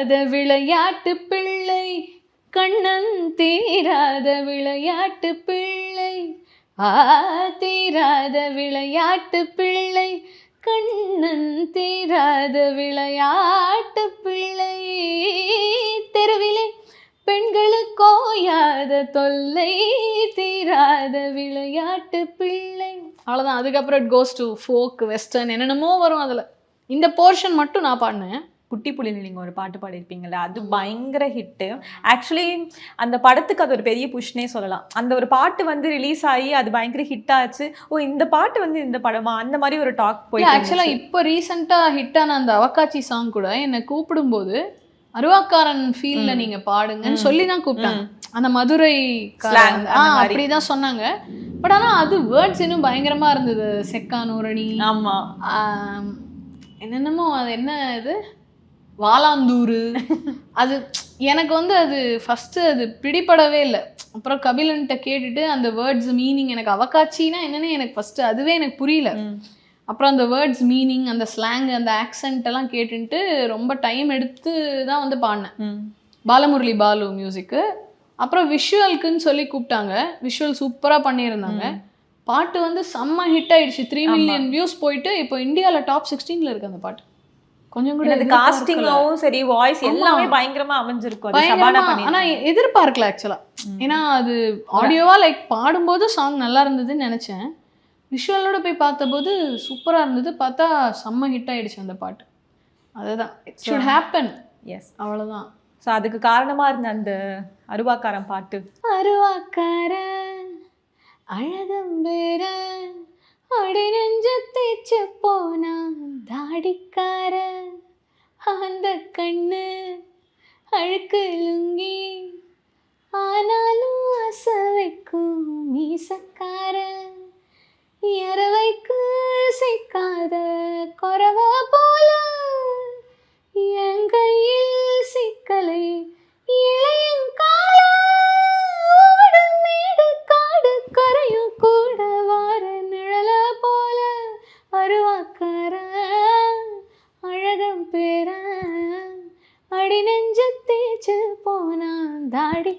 தீராத விளையாட்டு பிள்ளை கண்ணன் தீராத விளையாட்டு பிள்ளை தீராத விளையாட்டு பிள்ளை கண்ணன் தீராத விளையாட்டு பிள்ளை தெருவிலே பெண்களுக்கோயாத தொல்லை தீராத விளையாட்டு பிள்ளை. அவ்வளோதான். அதுக்கப்புறம் it goes to folk western என்னென்னமோ வரும். அதில் இந்த போர்ஷன் மட்டும் நான் பாடினேன். குட்டி புலின்னு நீங்கள் ஒரு பாட்டு பாடியிருப்பீங்களா, அது பயங்கர ஹிட்டு. ஆக்சுவலி அந்த படத்துக்கு அது ஒரு பெரிய புஷ்னே சொல்லலாம். அந்த ஒரு பாட்டு வந்து ரிலீஸ் ஆகி அது பயங்கர ஹிட் ஆச்சு. ஓ இந்த பாட்டு வந்து இந்த படமா, அந்த மாதிரி ஒரு டாக் போய். ஆக்சுவலாக இப்போ ரீசெண்டாக ஹிட்டான அந்த அவக்காட்சி சாங் கூட என்னை கூப்பிடும்போது அருவாக்காரன் ஃபீல்டில் நீங்கள் பாடுங்கன்னு சொல்லி தான் கூப்பிட்டாங்க. அந்த மதுரை அப்படி தான் சொன்னாங்க. பட் ஆனால் அது வேர்ட்ஸ் இன்னும் பயங்கரமாக இருந்தது. செக்கானூரணி, ஆமாம், என்னென்னமோ அது என்ன இது வாலாந்தூர், அது எனக்கு வந்து அது ஃபஸ்ட்டு அது பிடிபடவே இல்லை. அப்புறம் கபிலன்ட்ட கேட்டுட்டு அந்த வேர்ட்ஸ் மீனிங் எனக்கு அவக்காட்சினா என்னன்னு எனக்கு ஃபஸ்ட்டு அதுவே எனக்கு புரியல. அப்புறம் அந்த வேர்ட்ஸ் மீனிங், அந்த ஸ்லாங், அந்த ஆக்சென்ட் எல்லாம் கேட்டுன்ட்டு ரொம்ப டைம் எடுத்து தான் வந்து பாடினேன். பாலமுரளி பாலு மியூசிக்கு. அப்புறம் விஷுவலுக்குன்னு சொல்லி கூப்பிட்டாங்க. விஷுவல் சூப்பராக பண்ணியிருந்தாங்க. பாட்டு வந்து செம்ம ஹிட் ஆயிடுச்சு. 3 மில்லியன் வியூஸ் போயிட்டு இப்போ இந்தியாவில் டாப் 16 இருக்கு அந்த பாட்டு. கொஞ்சம் கூட காஸ்டிங்காவும் சரி, வாய்ஸ் எல்லாமே பயங்கரமா அமைஞ்சிருக்கும். ஆனா எதிர்பார்க்கல ஆக்சுவலா. ஏன்னா அது ஆடியோவா லைக் பாடும்போது சாங் நல்லா இருந்ததுன்னு நினைச்சேன். விஷுவலோட போய் பார்த்தபோது சூப்பரா இருந்தது. பார்த்தா செம்ம ஹிட் ஆயிடுச்சு அந்த பாட்டு. அதுதான் இட் ஷுட் ஹேப்பன். எஸ், அவ்வளவுதான். ஸோ அதுக்கு காரணமா இருந்த அந்த அருவாக்காரன் பாட்டு. அருவாக்காரன் அழகம்பேரன் அடி நெஞ்ச தேய்ச்சு போனான் தாடிக்காரன் அந்த கண்ணு அழுக்கு லுங்கி ஆனாலும் ஆசை வைக்கும் மீசக்காரன் இரவைக்கு சிக்காத குறவ போல என் கையில் சிக்கலை இளையங்கால மேடு காடு கரையும் கூட வார நிழல போல அருவாக்கார அழகம் பேர அடி நெஞ்ச தேய்ச்சு போனான் தாடி